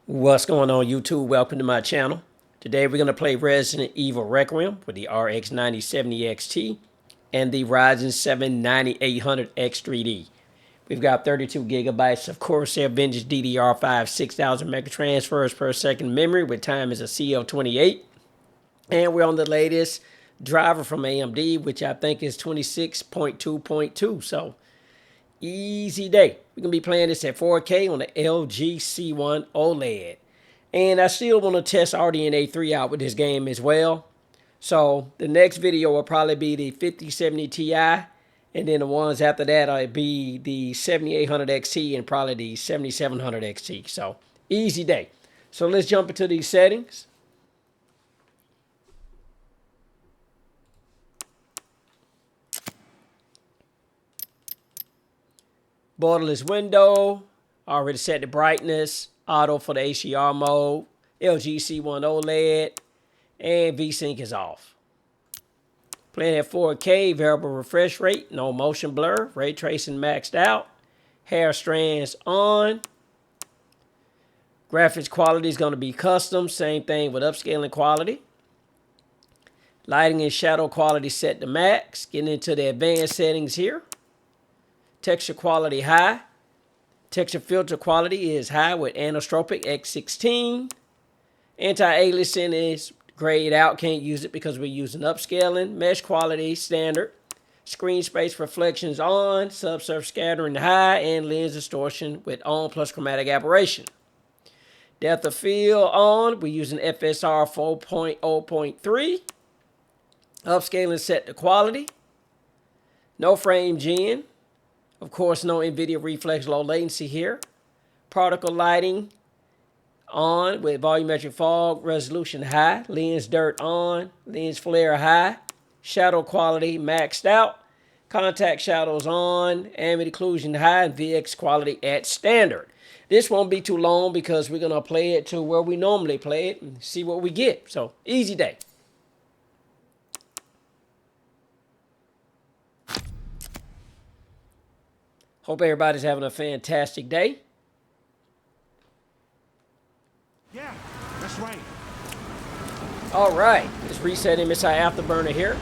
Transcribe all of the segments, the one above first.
What's going on, YouTube? Welcome to my channel. Today we're going to play Resident Evil Requiem with the RX 9070 XT and the Ryzen 7 9800X 3D. We've got 32 gigabytes of Corsair vintage DDR5 6000 mega transfers per second memory with time as a CL28. And we're on the latest driver from AMD, which I think is 26.2.2. So easy day. We're going to be playing this at 4K on the LG C1 OLED. And I still want to test RDNA 3 out with this game as well. So the next video will probably be the 5070 Ti. And then the ones after that will be the 7800 XT and probably the 7700 XT. So easy day. So let's jump into these settings. Borderless window, already set the brightness, auto for the HDR mode, LG C1 OLED, and VSync is off. Playing at 4K, variable refresh rate, no motion blur, ray tracing maxed out, hair strands on. Graphics quality is going to be custom, same thing with upscaling quality. Lighting and shadow quality set to max. Getting into the advanced settings here. Texture quality high. Texture filter quality is high with anisotropic X16. Anti-aliasing is grayed out. Can't use it because we're using upscaling. Mesh quality standard. Screen space reflections on. Subsurface scattering high. And lens distortion with on plus chromatic aberration. Depth of field on. We're using FSR 4.0.3. Upscaling set to quality. No frame gen. Of course, no NVIDIA reflex low latency here. Particle lighting on with volumetric fog, resolution high. Lens dirt on, lens flare high. Shadow quality maxed out. Contact shadows on, ambient occlusion high, and VX quality at standard. This won't be too long because we're going to play it to where we normally play it and see what we get. So, easy day. Hope everybody's having a fantastic day. Yeah, that's right. All right, let's reset MSI Afterburner here.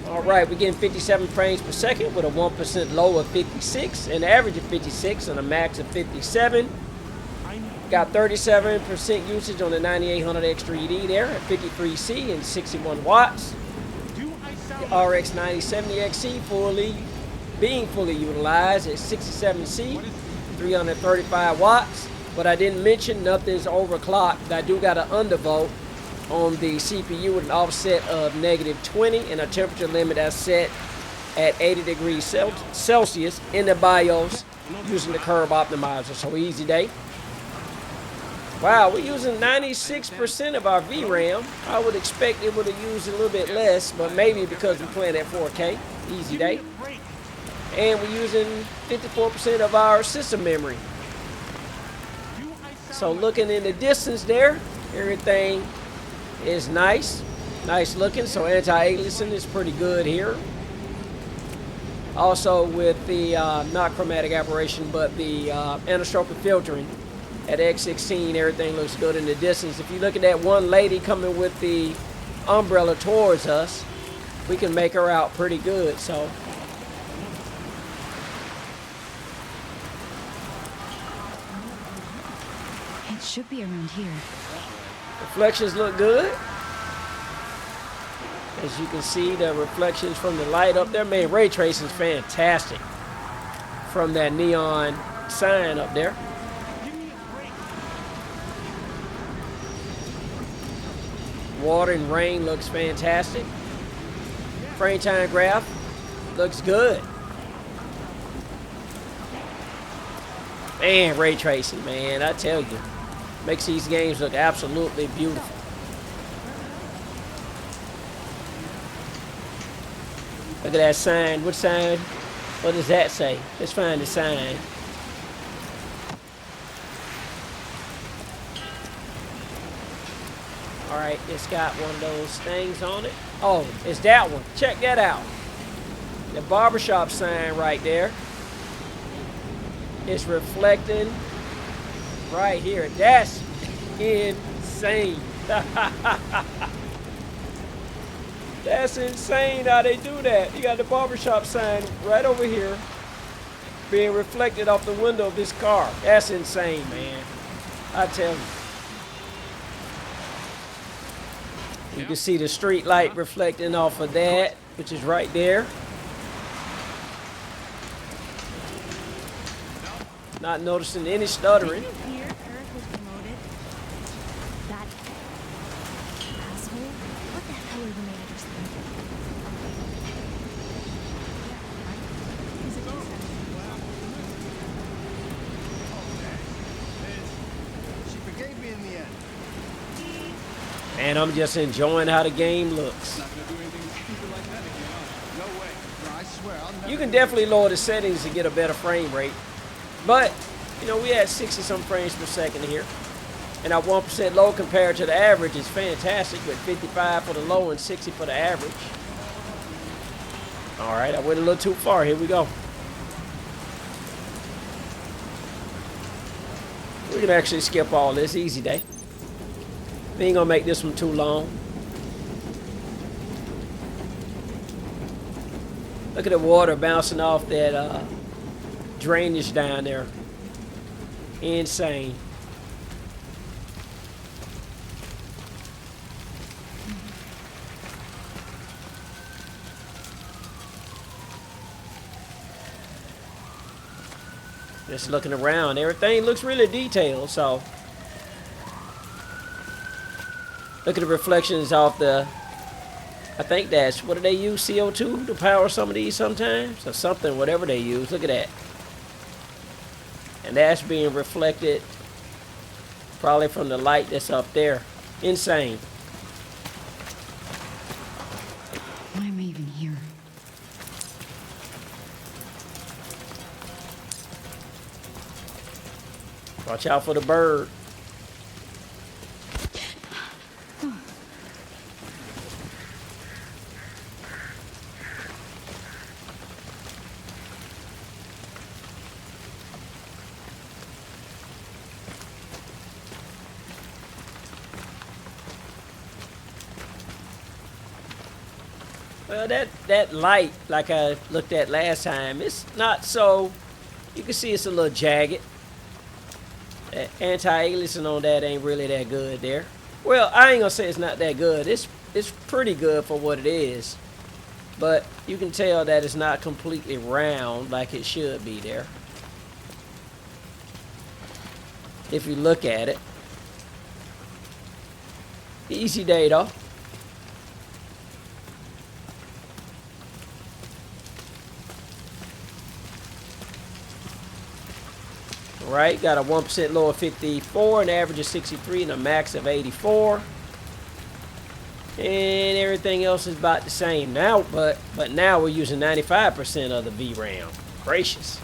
All right, we're getting 57 frames per second with a 1% low of 56, an average of 56, and a max of 57. Got 37% usage on the 9800X 3D there at 53C and 61 watts. The RX 9070 XT being fully utilized at 67C, 335 watts. But I didn't mention nothing's overclocked. I do got an undervolt on the CPU with an offset of -20 and a temperature limit that's set at 80 degrees Celsius in the BIOS using the curve optimizer. So easy day. Wow, we're using 96% of our VRAM. I would expect it would have used a little bit less, but maybe because we're playing at 4K. Easy day. And we're using 54% of our system memory. So looking in the distance there, everything is nice. Nice looking. So anti-aliasing is pretty good here. Also with the, not chromatic aberration, but the anisotropic filtering at X16, everything looks good in the distance. If you look at that one lady coming with the umbrella towards us, we can make her out pretty good. So it should be around here. reflections look good. As you can see, the reflections from the light up there. Man, ray tracing is fantastic from that neon sign up there. Water and rain looks fantastic. Frame time graph looks good. Man, ray tracing, man, I tell you. Makes these games look absolutely beautiful. Look at that sign. What sign? What does that say? Let's find the sign. Alright, it's got one of those things on it. Oh, it's that one. Check that out. The barbershop sign right there. It's reflecting right here. That's insane. That's insane how they do that. You got the barbershop sign right over here being reflected off the window of this car. That's insane, man. I tell you. You can see the street light reflecting off of that, which is right there. Not noticing any stuttering. Did you hear Eric was promoted? That asshole? What the hell even made it or something? She forgave me in the end. And I'm just enjoying how the game looks. Not gonna do anything stupid like that again, huh? No way. No, I swear, I'll never. You can definitely lower the settings to get a better frame rate. But, you know, we had 60 some frames per second here. And our 1% low compared to the average is fantastic with 55 for the low and 60 for the average. All right, I went a little too far. Here we go. We can actually skip all this. Easy day. We ain't gonna make this one too long. Look at the water bouncing off that drainage down there. Insane. Just looking around, everything looks really detailed, so. Look at the reflections off the, I think that's, what do they use, CO2 to power some of these sometimes? Or something, whatever they use. Look at that. And that's being reflected probably from the light that's up there. Insane. Why am I even here? Watch out for the bird. Well, that light, like I looked at last time, it's not so, you can see it's a little jagged. That anti-aliasing on that ain't really that good there. Well, I ain't gonna say it's not that good. It's pretty good for what it is. But you can tell that it's not completely round like it should be there. If you look at it. Easy day though. Right, got a 1% low of 54, an average of 63, and a max of 84. And everything else is about the same now, but now we're using 95% of the VRAM. Gracious.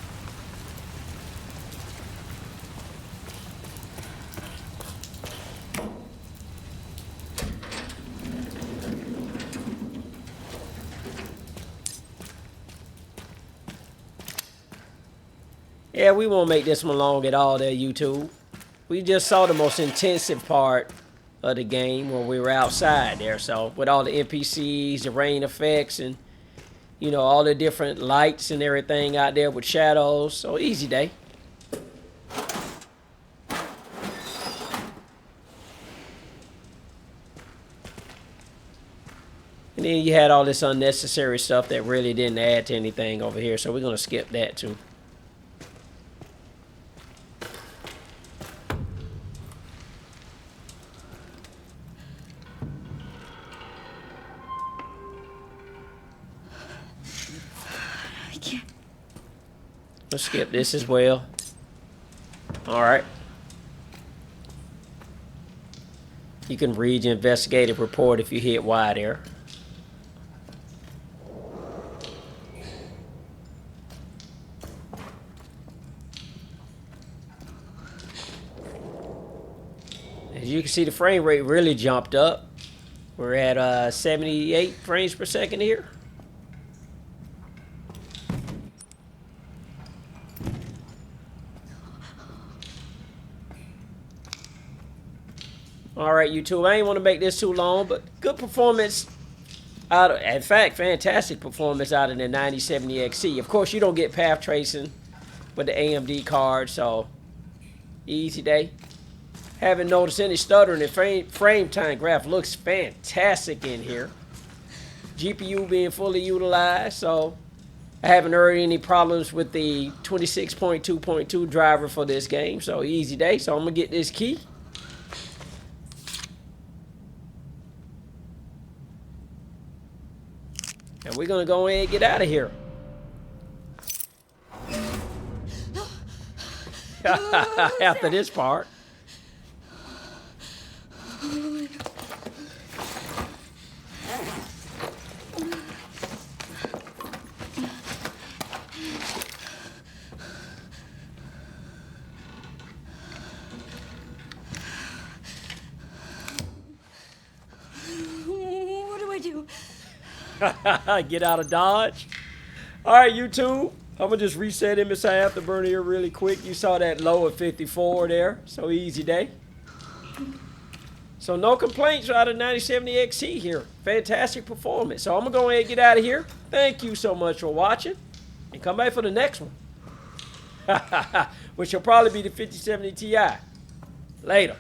Yeah, we won't make this one long at all there, YouTube. We just saw the most intensive part of the game when we were outside there. So with all the NPCs, the rain effects, and you know, all the different lights and everything out there with shadows. So easy day. And then you had all this unnecessary stuff that really didn't add to anything over here. So we're going to skip that too. Let's skip this as well. Alright. You can read your investigative report if you hit Y there. As you can see, the frame rate really jumped up. We're at 78 frames per second here. All right, YouTube. I ain't want to make this too long, but good performance. In fact, fantastic performance out of the 9070 XC. Of course, you don't get path tracing with the AMD card, so easy day. Haven't noticed any stuttering. The frame time graph looks fantastic in here. GPU being fully utilized, so I haven't heard any problems with the 26.2.2 driver for this game, so easy day. So I'm gonna get this key. And we're gonna go ahead and get out of here. After this part. What do I do? Get out of Dodge. All right, YouTube. I'm going to just reset MSI Afterburner here really quick. You saw that low of 54 there. So easy day. So no complaints out of 9070 XC here. Fantastic performance. So I'm going to go ahead and get out of here. Thank you so much for watching. And come back for the next one. Which will probably be the 5070 Ti. Later.